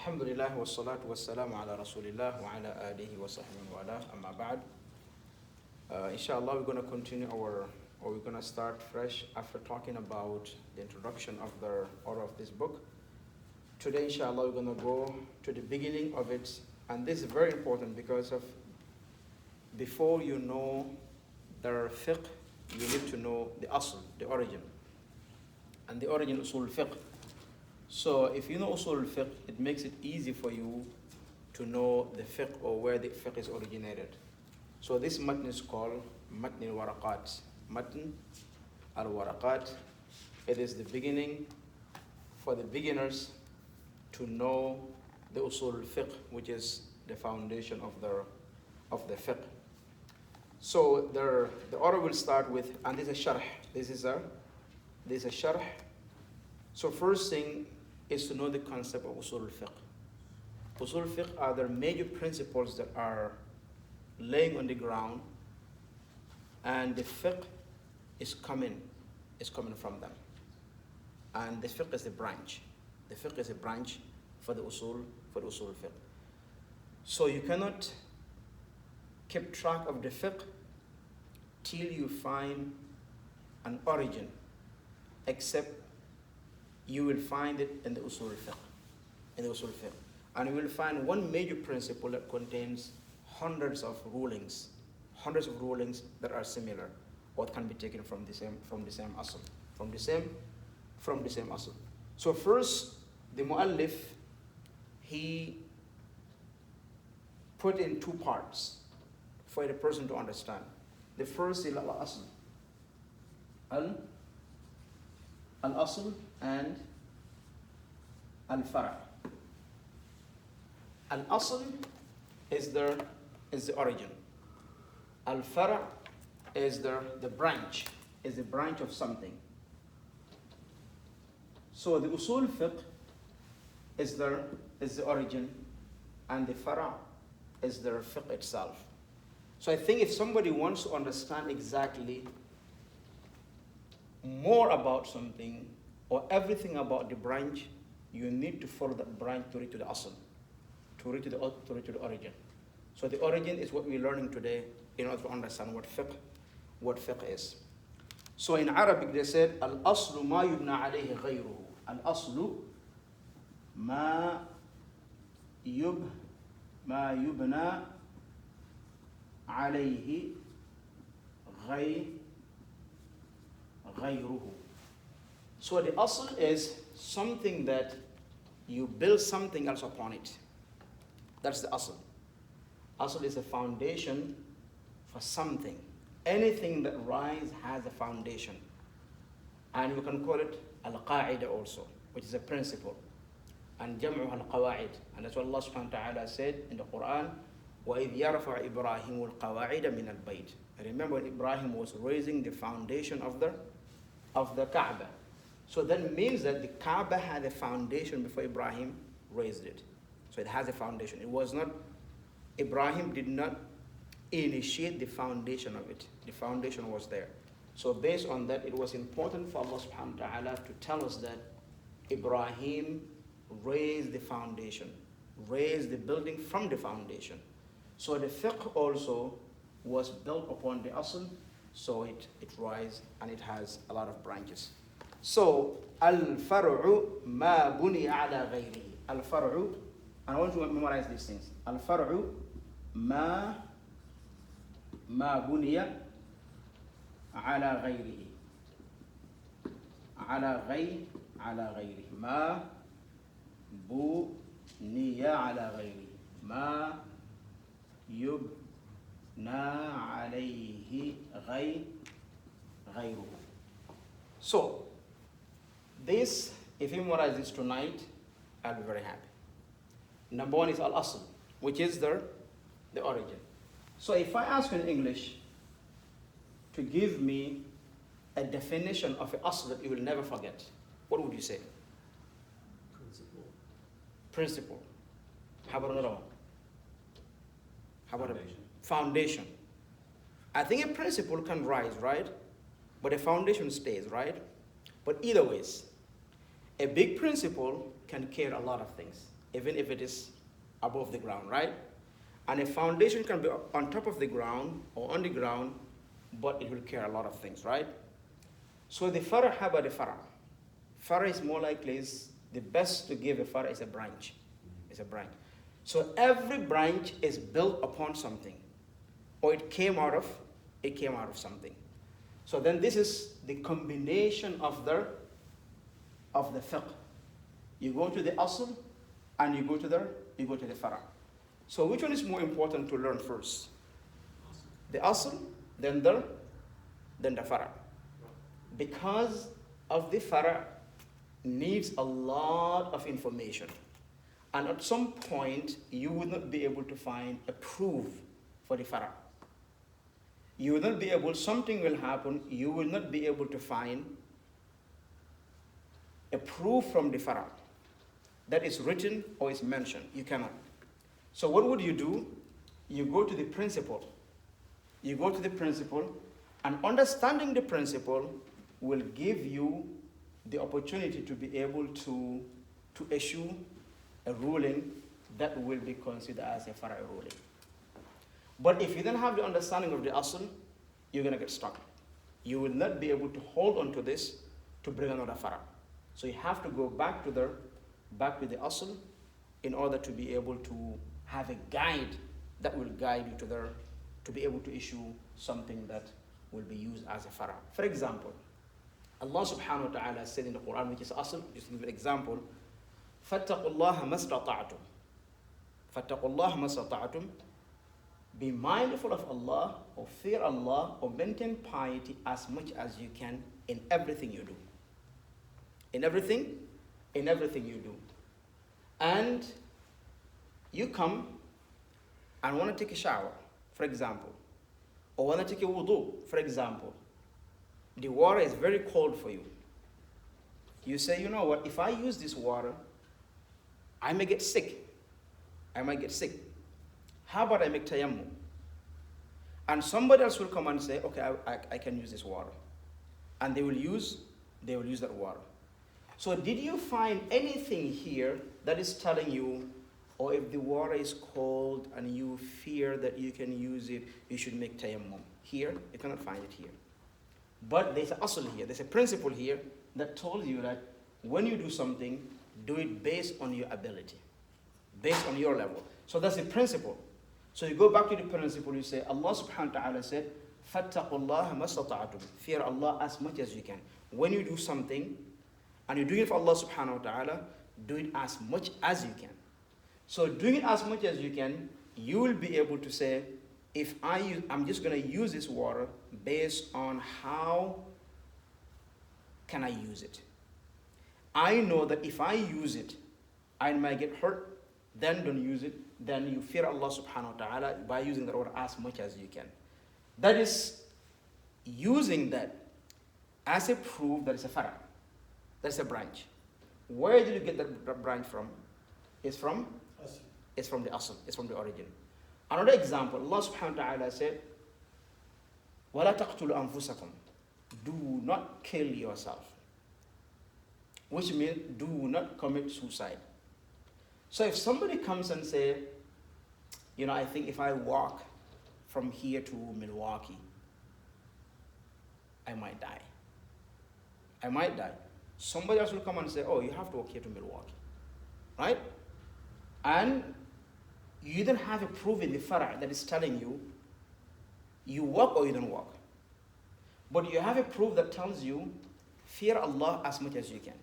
Alhamdulillah wa salatu wa salamu ala rasulillah wa ala alihi wa sahbihi wa ala amma ba'd. Inshallah, we're going to continue we're going to start fresh after talking about the introduction of the order of this book. Today, inshallah, we're going to go to the beginning of it, and this is very important because before you know the fiqh, you need to know the asl, the origin, and the origin usul fiqh. So if you know usul fiqh, it makes it easy for you to know the fiqh or where the fiqh is originated. So this matn is called matn al-Waraqat. Matn al-Waraqat. It is the beginning for the beginners to know the usul fiqh, which is the foundation of the fiqh. So the order will start with, and this is a sharh. This is a sharh. So first thing is to know the concept of usul fiqh. Usul fiqh are the major principles that are laying on the ground, and the fiqh is coming from them. And the fiqh is the branch. The fiqh is a branch for the usul fiqh. So you cannot keep track of the fiqh till you find an origin, except you will find it in the usul fiqh. And you will find one major principle that contains hundreds of rulings that are similar, or can be taken from the same asl. So first, the muallif, he put in two parts for the person to understand. The first is al-asl. Al-asl and al-fara'. Al-asl is the origin. Al-fara' is the branch, is the branch of something. So the usul fiqh is the origin, and the fara' is the fiqh itself. So I think if somebody wants to understand exactly more about something or everything about the branch, you need to follow that branch to reach to the asl, to reach to the origin. So the origin is what we're learning today in order to understand what fiqh is. So in Arabic they said, al-aslu ma yubna alayhi ghayruhu. Al-aslu ma yubna alayhi ghayruhu. So the asl is something that you build something else upon it. That's the asl. Asl is a foundation for something. Anything that rises has a foundation. And we can call it al-qa'ida also, which is a principle. And jam'uha al-qawa'id. And that's what Allah subhanahu wa ta'ala said in the Quran, وَإِذْ يَرْفَعُ إِبْرَاهِيمُ الْقَوَاعِدَ مِنَ الْبَيْتِ. Remember when Ibrahim was raising the foundation of the Kaaba. So that means that the Kaaba had a foundation before Ibrahim raised it. So it has a foundation. It was not, Ibrahim did not initiate the foundation of it. The foundation was there. So based on that, it was important for Allah subhanahu wa ta'ala to tell us that Ibrahim raised the foundation, raised the building from the foundation. So the fiqh also was built upon the asl, so it rises and it has a lot of branches. So al-far'u ma buni ala ghayrihi. Al-far'u, and I want you to memorize these things. Al-far'u ma buniya ala ghayrihi. Ala ghayrihi. Ma buniya ala ghayrihi. Ma yubna alayhi ghayruhu. So this, if you memorize this tonight, I'll be very happy. Number one is al-asl, which is the origin. So if I ask you in English to give me a definition of an asl that you will never forget, what would you say? Principle. How about another one? How about a foundation? I think a principle can rise, right? But a foundation stays, right? But either ways, a big principle can carry a lot of things. even if it is above the ground, right? And a foundation can be on top of the ground or on the ground, but it will carry a lot of things, right? So the farah, how about the farah? Farah is more likely, is the best to give a farah is a branch. It's a branch. So every branch is built upon something, or it came out of something. So then this is the combination of the fiqh. You go to the asl and you go to the farah. So which one is more important to learn first? The asl, then the farah. Because of the farah needs a lot of information. And at some point, you will not be able to find a proof for the farah. You will not be able, something will happen, you will not be able to find a proof from the farah that is written or is mentioned. You cannot. So what would you do? You go to the principle. You go to the principle, and understanding the principle will give you the opportunity to be able to issue a ruling that will be considered as a farah ruling. But if you don't have the understanding of the asl, you're going to get stuck. You will not be able to hold on to this to bring another farah. So you have to go back to the asl in order to be able to have a guide that will guide you to be able to issue something that will be used as a farah. For example, Allah subhanahu wa ta'ala said in the Quran, which is asl, just give an example, فَاتَّقُوا اللَّهَ مَا اسْتَطَعْتُمْ. فَاتَّقُوا اللَّهَ مَا اسْتَطَعْتُمْ. Be mindful of Allah, or fear Allah, or maintain piety as much as you can in everything you do. In everything you do. And you come and want to take a shower, for example, or want to take a wudu, for example. The water is very cold for you. You say, you know what, if I use this water, I may get sick. How about I make tayammum? And somebody else will come and say, okay, I can use this water. And they will use that water. So did you find anything here that is telling you, or if the water is cold and you fear that you can use it, you should make tayammum? Here, you cannot find it here. But there's an asl here, there's a principle here that told you that when you do something, do it based on your ability, based on your level. So that's the principle. So you go back to the principle, you say, Allah subhanahu wa ta'ala said, فَاتَّقُوا اللَّهَ مَا اسْتَطَعْتُمْ. Fear Allah as much as you can. When you do something, and you do it for Allah subhanahu wa ta'ala, do it as much as you can. So doing it as much as you can, you will be able to say, if I'm just going to use this water based on how can I use it. I know that if I use it, I might get hurt, then don't use it. Then you fear Allah subhanahu wa ta'ala by using the water as much as you can. That is using that as a proof that it's a farah. That's a branch. Where did you get that branch from? It's from the asl. It's from the origin. Another example, Allah subhanahu wa ta'ala said, وَلَا تَقْتُلُوا أَنفُسَكُمْ. Do not kill yourself. Which means do not commit suicide. So if somebody comes and say, you know, I think if I walk from here to Milwaukee, I might die. Somebody else will come and say, oh, you have to walk here to Milwaukee, right? And you don't have a proof in the farah that is telling you, you walk or you don't walk. But you have a proof that tells you, fear Allah as much as you can.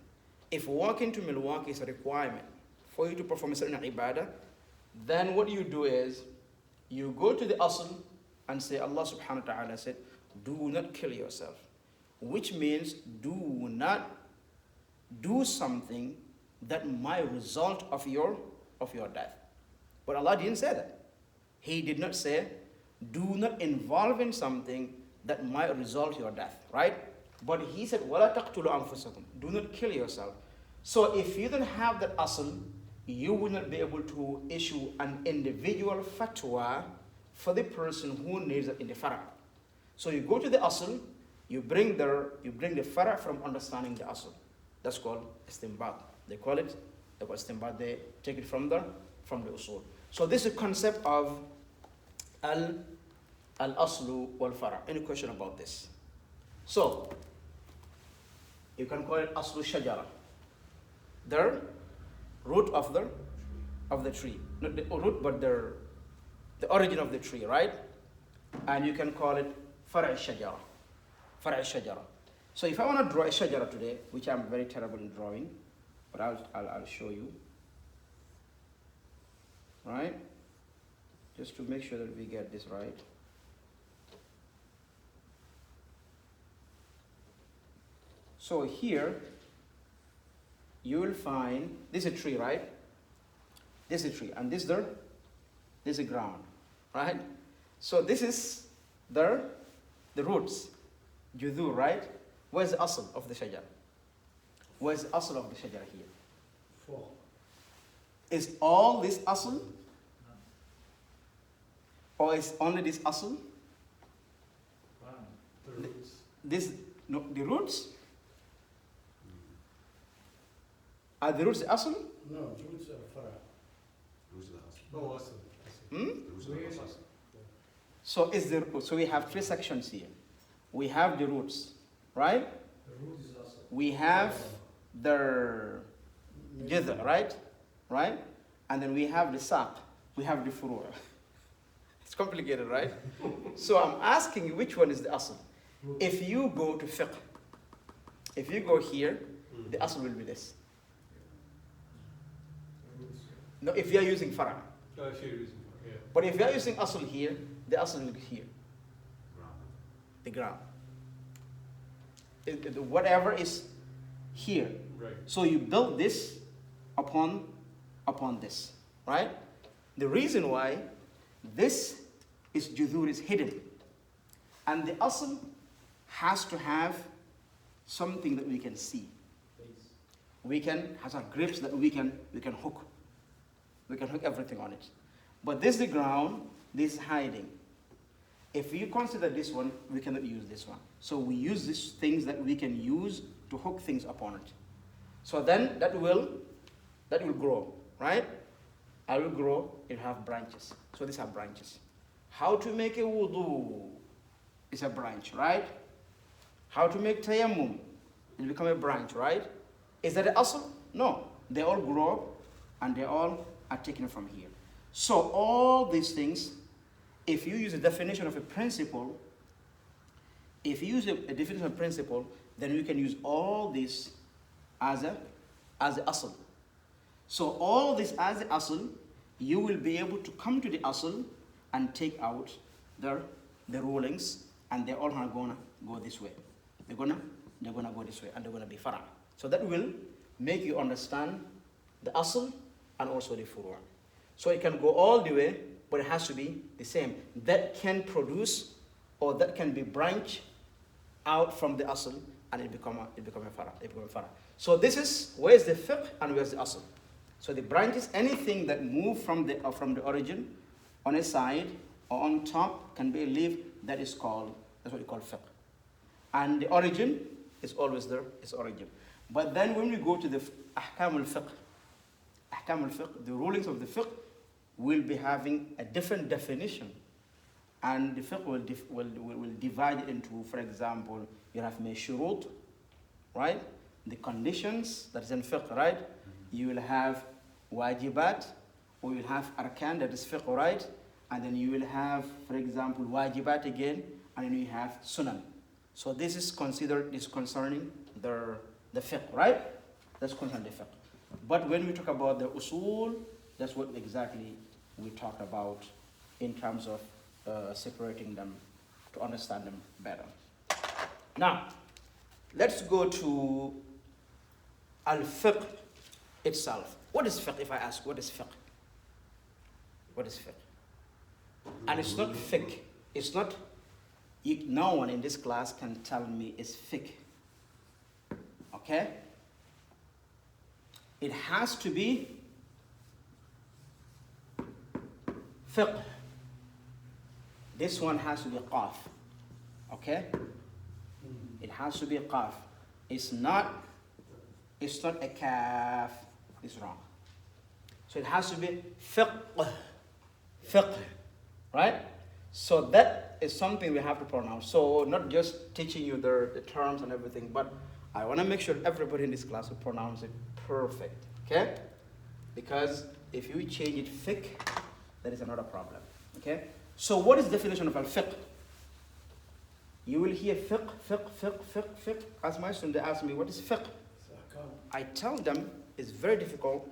If walking to Milwaukee is a requirement for you to perform a certain ibadah, then what you do is, you go to the asl and say, Allah subhanahu wa ta'ala said, do not kill yourself. Which means, do not do something that might result of your death. But Allah didn't say that. He did not say, do not involve in something that might result your death, right? But He said, وَلَا تَقْتُلُوا أَنفُسَكُمْ. Do not kill yourself. So if you don't have that asl, you will not be able to issue an individual fatwa for the person who needs it in the farah. So you go to the asl, you bring the farah from understanding the asl. That's called istinbat. They call it They got istinbat, they take it from the usul. So this is the concept of al-aslu wal-fara. Any question about this? So, you can call it aslu shajara. The root of the tree. Not the root, but the origin of the tree, right? And you can call it fara' shajara. Fara' shajara. So if I want to draw a shajara today, which I'm very terrible in drawing, but I'll show you. Right? Just to make sure that we get this right. So here, you will find, this is a tree, right? This is a tree, and this is a ground, right? So this is the roots, judhur, right? Where's the asl of the shajar? Where's the asl of the shajar here? 4. Is all this asl? Or is only this asl? 1. The roots. No, the roots? Are the roots the asl? No, the roots are fara. Roots of the house. No, asl. The roots of the house. So we have 3 sections here. We have the roots, right? The root is asl. We have the jidh, right? Right? And then we have the saq. We have the furu'. It's complicated, right? So I'm asking you, which one is the asl? If you go to fiqh, if you go here, the asl will be this. No, if you are using farah. Oh, if you're using fara, yeah. But if you are using asl here, the asl will be here. The ground. Whatever is here. Right. So you build this upon this, right? The reason why this judhur is hidden, and the asl has to have something that we can see. Has our grips that we can hook. We can hook everything on it. But this is the ground, this is hiding. If you consider this one, we cannot use this one. So we use these things that we can use to hook things upon it. So then that will grow, right? I will grow, it will have branches. So these are branches. How to make a wudu is a branch, right? How to make tayammum, it will become a branch, right? Is that the asl? No. They all grow up and they all are taken from here. So all these things, if you use a definition of a principle, then we can use all this as a asl. So all this as the asl, you will be able to come to the asl and take out the rulings, and they're all gonna go this way. They're gonna go this way, and they're gonna be fara'. So that will make you understand the asl and also the furu'. So it can go all the way, but it has to be the same. That can produce, or that can be branched out from the asl, and it become a fara'. So this is, where's the fiqh and where's the asl? So the branches, anything that move from the origin, on a side or on top, can be a leaf. That's what you call fiqh. And the origin is always there, it's origin. But then when we go to the ahkam al-fiqh, the rulings of the fiqh will be having a different definition. And the fiqh will divide it into, for example, you have shurut, right? The conditions, that's in fiqh, right? You will have wajibat, or you will have arkan, that is fiqh, right? And then you will have, for example, wajibat again, and then you have sunan. So this is concerning the fiqh, right? That's concerning the fiqh. But when we talk about the usul, that's what exactly we talk about in terms of separating them to understand them better. Now, let's go to al-fiqh itself. What is fiqh? If I ask, what is fiqh? What is fiqh? And it's not fiqh. It's not, no one in this class can tell me it's fiqh. Okay? It has to be fiqh. This one has to be qaf. Okay? It has to be qaf. It's not a kaf. It's wrong. So it has to be fiqh. Fiqh. Right? So that is something we have to pronounce. So not just teaching you the terms and everything, but I want to make sure everybody in this class will pronounce it perfect. Okay? Because if you change it fiqh, that is another problem. Okay? So what is the definition of al-fiqh? You will hear fiqh, fiqh, fiqh, fiqh, fiqh. As my student, they ask me, what is fiqh? I tell them it's very difficult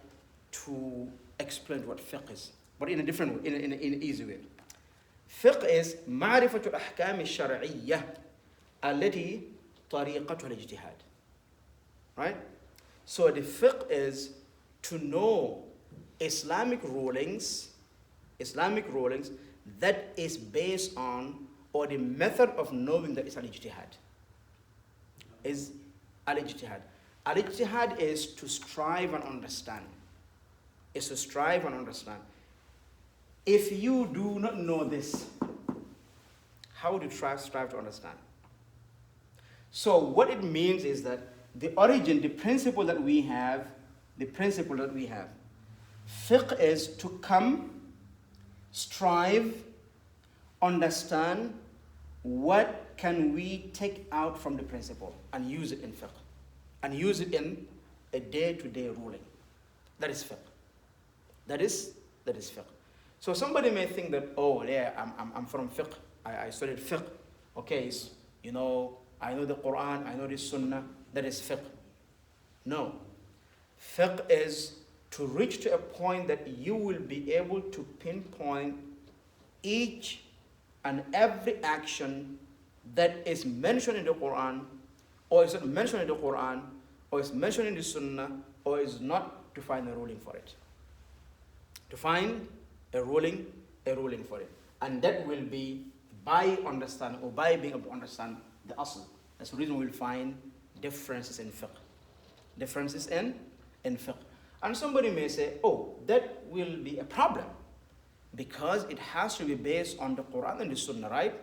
to explain what fiqh is, but in a different way, in an easy way. Fiqh is معرفة الأحكام الشرعية التي طريقتها الاجتهاد. Right? So the fiqh is to know Islamic rulings that is based on, or the method of knowing that is al-ijtihad. Is al-ijtihad. Al-ijtihad is to strive and understand. Is to strive and understand. If you do not know this, how would you strive to understand? So what it means is that the origin, the principle that we have, fiqh is to come, strive, understand what can we take out from the principle and use it in fiqh, and use it in a day-to-day ruling. That is fiqh. That is fiqh. So somebody may think that, oh yeah, I'm from fiqh. I studied fiqh. Okay, I know the Quran, I know the Sunnah. That is fiqh. No. Fiqh is to reach to a point that you will be able to pinpoint each and every action that is mentioned in the Quran, or is not mentioned in the Quran, or is mentioned in the Sunnah, or is not, to find a ruling for it. To find a ruling for it. And that will be by understanding, or by being able to understand the Asl. That's the reason we'll find differences in fiqh. Differences in fiqh. And somebody may say, oh, that will be a problem, because it has to be based on the Quran and the Sunnah, right?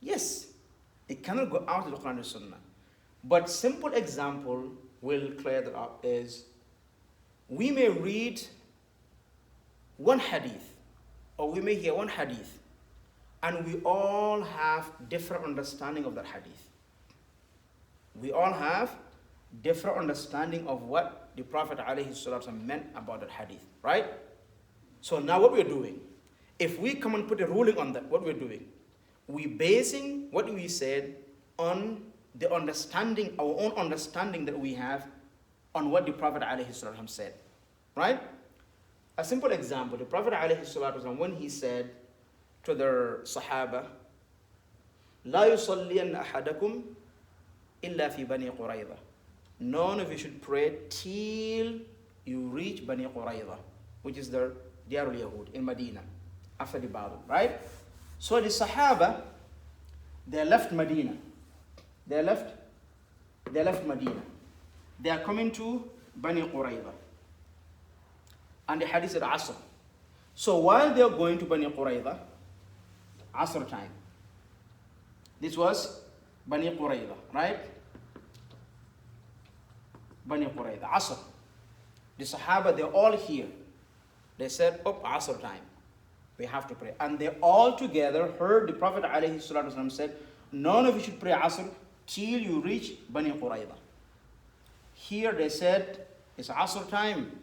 Yes, it cannot go out of the Quran and the Sunnah. But simple example will clear that up is, we may read one hadith, or we may hear one hadith, and we all have different understanding of that hadith. We all have different understanding of what the Prophet ﷺ meant about that hadith, right? So now what we're doing, if we come and put a ruling on that, what we're doing, we're basing what we said on the understanding, our own understanding that we have on what the Prophet ﷺ said, right? A simple example, the Prophet ﷺ, when he said to the Sahaba, لا يصلين أحدكم إلا في بني قريظة. None of you should pray till you reach Bani Qurayza, which is the Diyarul Yahud in Medina, after the battle, right? So the Sahaba, they left Medina. They left Medina. They are coming to Bani Qurayza. And the hadith is Asr. So while they are going to Bani Qurayza, Asr time. This was Bani Qurayza, right? Bani Qurayza, Asr. The Sahaba, they're all here. They said, oh, Asr time. We have to pray. And they all together heard the Prophet ﷺ said, none of you should pray Asr till you reach Bani Qurayza. Here they said, it's Asr time.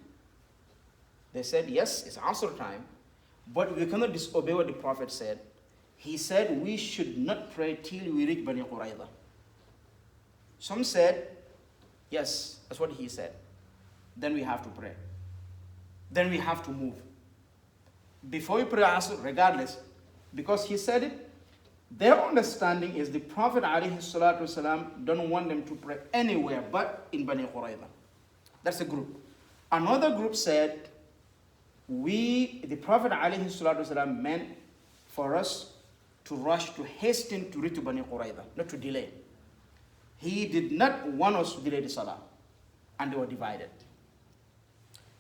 They said, yes, it's Asr time, but we cannot disobey what the Prophet said. He said we should not pray till we reach Bani Qurayza. Some said, yes, that's what he said. Then we have to pray. Then we have to move. Before we pray Asr, regardless, because he said it, their understanding is the Prophet ﷺ don't want them to pray anywhere but in Bani Qurayza. That's a group. Another group said, the Prophet ﷺ meant for us to rush, to hasten to reach to Bani Qurayza, not to delay. He did not want us to delay the Salah, and they were divided.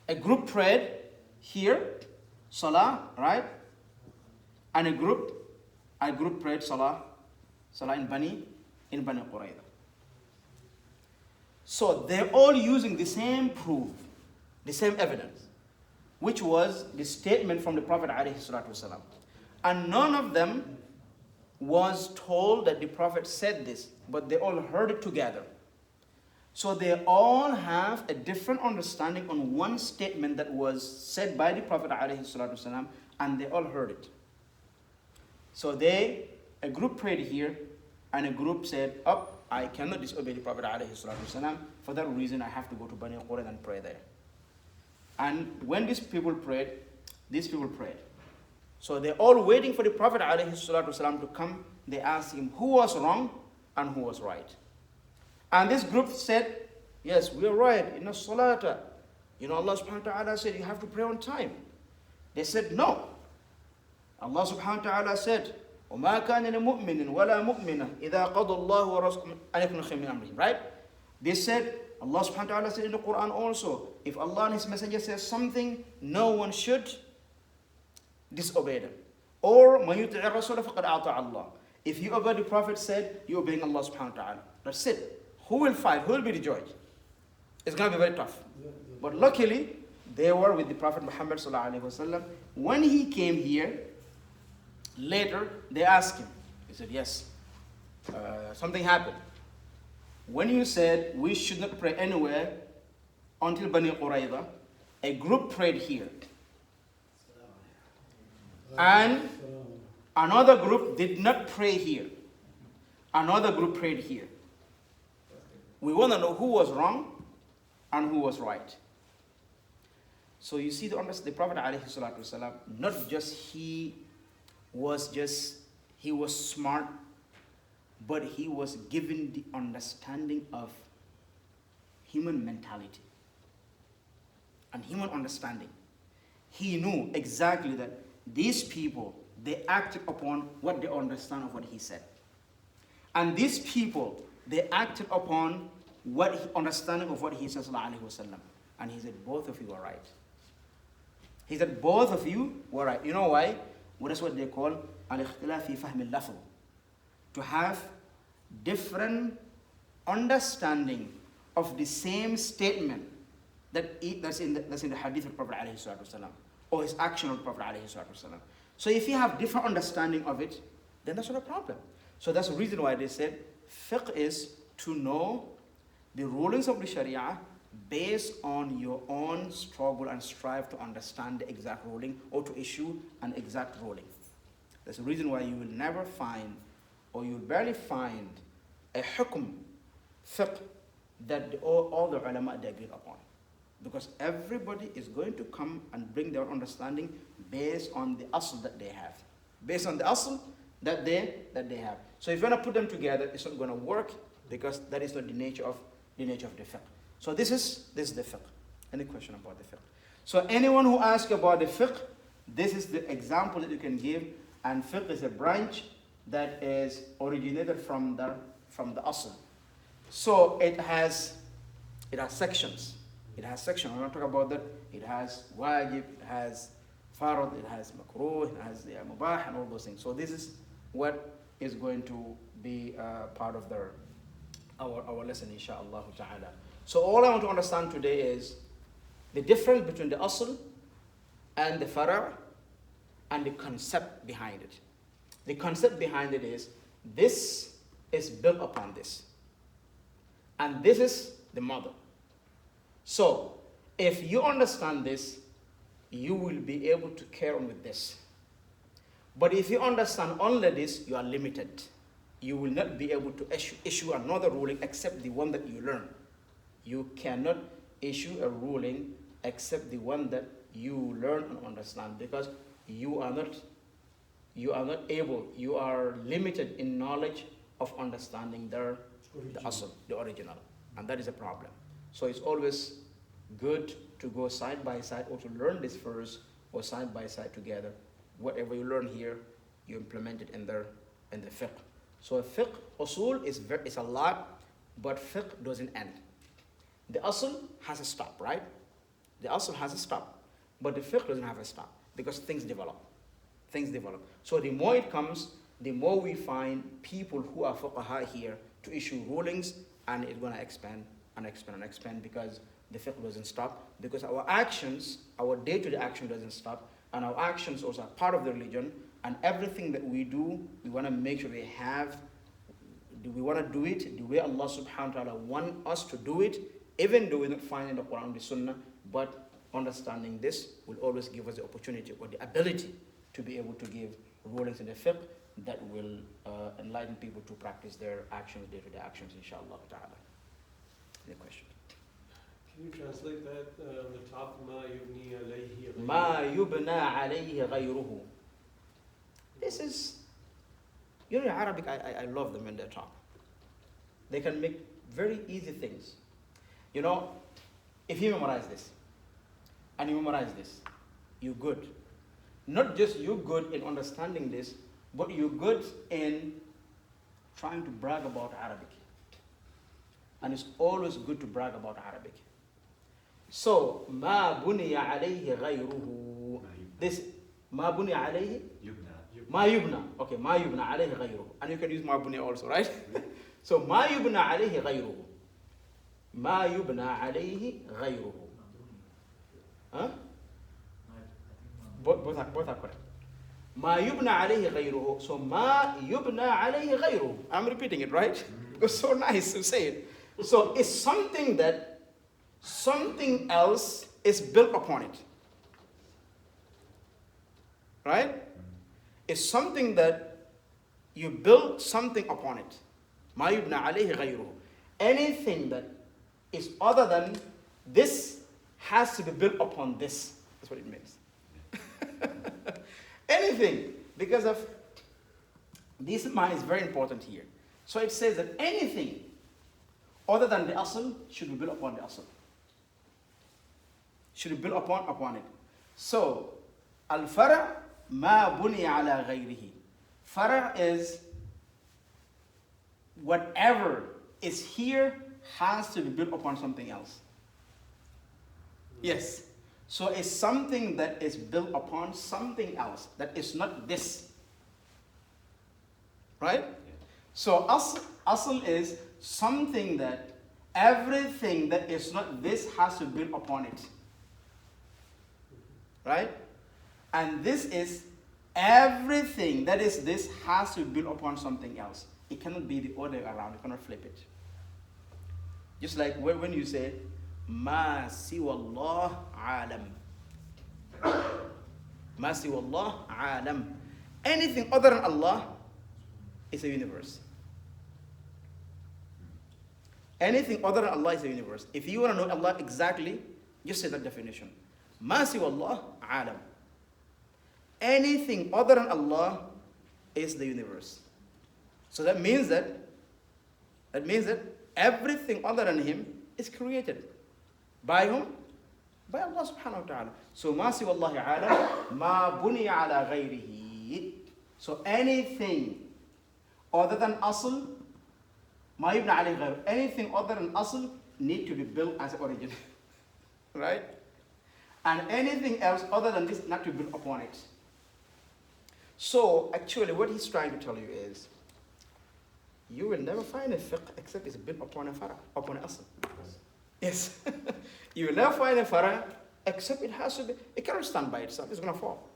A group prayed here, Salah, right? And a group prayed Salah in Bani Qurayza. So they're all using the same proof, the same evidence. which was the statement from the Prophet ﷺ. And none of them was told that the Prophet said this, but they all heard it together. So they all have a different understanding on one statement that was said by the Prophet ﷺ, and they all heard it. So a group prayed here, and a group said, "Oh, I cannot disobey the Prophet ﷺ. For that reason, I have to go to Bani Qurayza and pray there." And when these people prayed. So they're all waiting for the Prophet ﷺ to come. They asked him who was wrong and who was right. And this group said, "Yes, we are right. Inna salata. Allah subhanahu wa ta'ala said you have to pray on time." They said, "No. Allah subhanahu wa ta'ala said, وَمَا كَانَ لِمُؤْمِنٍ وَلَا مُؤْمِنَةٍ إِذَا قَضَى اللَّهُ وَرَسُولُهُ أَن يَكُونَ خَيْرًا مِنْ أَمْرِهِمْ." Right? They said, Allah subhanahu wa ta'ala said in the Quran also, if Allah and His Messenger says something, no one should disobey them. Or مَن يُطِعِ الرَّسُولَ فَقَدْ أَطَاعَ اللَّهَ. If you obey the Prophet said, you're obeying Allah subhanahu wa ta'ala. That's it. Who will fight? Who will be the judge? It's going to be very tough. But luckily, they were with the Prophet Muhammad sallallahu alaihi wasallam. When he came here, later they asked him. He said, "Yes, something happened. When you said we should not pray anywhere until Bani Qurayza, a group prayed here. And another group did not pray here. Another group prayed here. We want to know who was wrong and who was right." So you see the Prophet ﷺ, not just he was smart, but he was given the understanding of human mentality and human understanding. He knew exactly that these people, they acted upon what they understand of what he said. And these people, they acted upon understanding of what he says, sallallahu alaihi wasallam. And he said, both of you are right. He said, both of you were right. You know why? Well, that's what they call al-ikhtilaf fi fahm al-lafz. To have different understanding of the same statement that's in the hadith of Prophet alayhi salatu wasalam, or his action of Prophet alayhi salatu wasalam. So if you have different understanding of it, then that's not a problem. So that's the reason why they said fiqh is to know the rulings of the Sharia based on your own struggle and strive to understand the exact ruling or to issue an exact ruling. That's the reason why you will never find, or you will barely find, a hukm, fiqh, that all the ulama they agreed upon. Because everybody is going to come and bring their understanding based on the asl that they have. Based on the asl that they have. So if you want to put them together, it's not going to work, because that is not the nature of the fiqh. So this is the fiqh. Any question about the fiqh? So anyone who asks about the fiqh, this is the example that you can give. And fiqh is a branch that is originated from the asl. So it has sections. It has sections. We're not talking about that. It has wajib, it has farad, it has makruh, it has the mubah, and all those things. So this is what is going to be part of our lesson, inshaAllah ta'ala. So all I want to understand today is the difference between the asl and the fara' and the concept behind it. The concept behind it is this is built upon this. And this is the mother. So if you understand this, you will be able to carry on with this. But if you understand only this, you are limited. You will not be able to issue another ruling except the one that you learn. You cannot issue a ruling except the one that you learn and understand, because you are not able, you are limited in knowledge of understanding the asl, the original. And that is a problem. So it's always good to go side by side, or to learn this first, or side by side together. Whatever you learn here, you implement it in the fiqh. So fiqh, usul is a lot, but fiqh doesn't end. The asl has a stop, right? The asl has a stop, but the fiqh doesn't have a stop, because things develop. So the more it comes, the more we find people who are fuqaha here to issue rulings, and it's going to expand and expand and expand, because the fiqh doesn't stop, because our actions, our day-to-day action doesn't stop, and our actions also are part of the religion, and everything that we do, we want to make sure do we want to do it the way Allah subhanahu wa ta'ala wants us to do it, even though we don't find in the Quran and the Sunnah, but understanding this will always give us the opportunity or the ability to be able to give rulings in the fiqh that will enlighten people to practice their actions, day-to-day actions, inshallah ta'ala. Any question? Can you translate that on the top? Ma yubni alayhi ghayruhu. Ma yubna alayhi ghayruhu. This is, in Arabic, I love them when they talk. They can make very easy things. If you memorize this, and you memorize this, you're good. Not just you're good in understanding this, but you're good in trying to brag about Arabic. And it's always good to brag about Arabic. So, ma buniya alayhi ghayruhu. This, ma buniya alayhi? Ma yubna. Okay, ma yubna alayhi ghayruhu. And you can use ma buniya also, right? So, ma yubna alayhi ghayruhu. Ma yubna alayhi ghayruhu. Huh? Both are correct. Ma yubna alayhi ghayruhu. So, ma yubna alayhi ghayruhu. I'm repeating it, right? It's so nice to say it. So, it's something that something else is built upon it. Right? It's something that you build something upon it. Ma yubna alayhi ghayruhu. Anything that is other than this has to be built upon this. That's what it means. Anything, because of this mind is very important here. So it says that anything other than the Asl should be built upon the Asl. Should be built upon it. So, al-fara' ma buniya ala ghayrihi. Fara' is whatever is here has to be built upon something else. Yes. So it's something that is built upon something else that is not this. Right? So asl is something that everything that is not this has to build upon it. Right? And this is everything that is this has to build upon something else. It cannot be the other way around. You cannot flip it. Just like when you say, Ma siwallah alam. Ma siwallah alam. Anything other than Allah is a universe. Anything other than Allah is a universe. If you want to know Allah exactly, just say that definition. Ma siwallah alam. Anything other than Allah is the universe. So that means that everything other than Him is created. By whom? By Allah subhanahu wa ta'ala. So ma siwallahi alam, ma buniya ala ghayrihi. So anything other than Asl, ma yubna alayhi ghayruhu. Anything other than Asl need to be built as origin. Right? And anything else other than this not to build upon it. So actually what he's trying to tell you is, you will never find a fiqh except it's built upon a fara, upon an asl. Yes. You will never find a fara except it has to be, it cannot stand by itself, it's going to fall.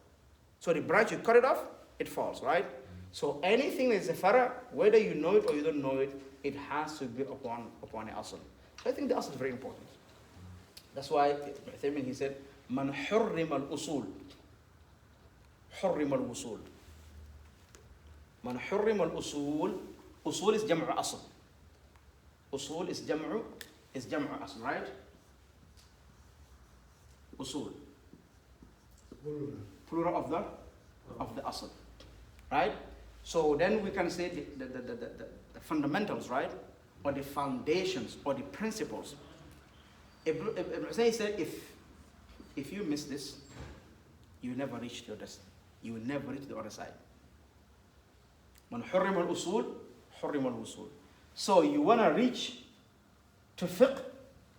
So the branch, you cut it off, it falls, right? So anything that is a fara, whether you know it or you don't know it, it has to be upon an asl. So I think the asl is very important. That's why he said, Man hurrim al-usul. Hurrim al-usul. Man hurrim al-usul. Usul is jam'u asl. Usul is jam'u asl, right? Usul. Plural of the asl. Right? So then we can say the fundamentals, right? Or the foundations or the principles. Ibn said if you miss this, you will never reach the other side. You will never reach the other side. Man hurrim al-usul, hurrim al-usul. So you want to reach to fiqh,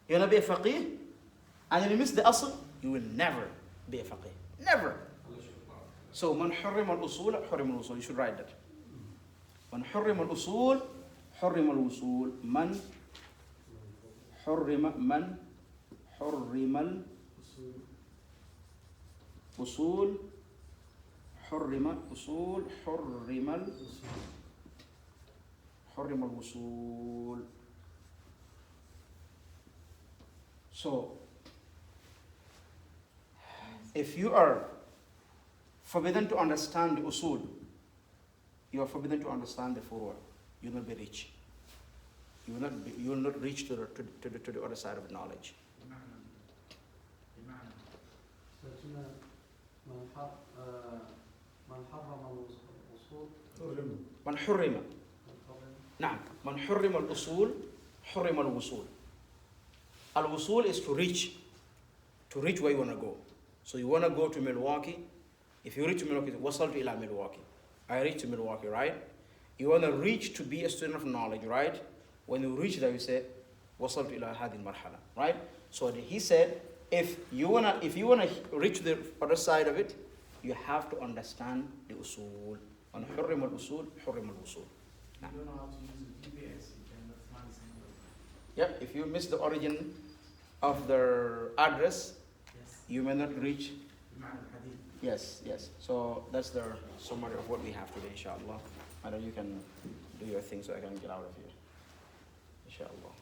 you want to be a faqih, and you miss the asl, you will never be a faqih. Never. So man hurrim al-usul, hurrim al-usul. You should write that. Man hurrim al-usul, hurrim al-usul. Man حرم الأصول حرم أصول حرم الوصول. So, if you are forbidden to understand the usul, you are forbidden to understand the furu'. You will not be rich. You will not reach to the other side of knowledge. من حرم نعم من حرم الأصول حرم الوصول. Al-Wusul is to reach where you want to go. So you want to go to Milwaukee. If you reach to Milwaukee, وصلت إلى Milwaukee. I reach to Milwaukee, right? You want to reach to be a student of knowledge, right? When you reach there, you say وصلت إلى هذه المرحلة, right? So he said, if you wanna reach the other side of it, you have to understand the usul. On حرم الأصول حرم الوصول. You don't know how to use a GPS, you can find somewhere. Yep, if you miss the origin of the address, Yes. you may not reach. Al-Hagie. Yes. So that's the summary of what we have today, inshallah. And then you can do your thing so I can get out of here, inshallah.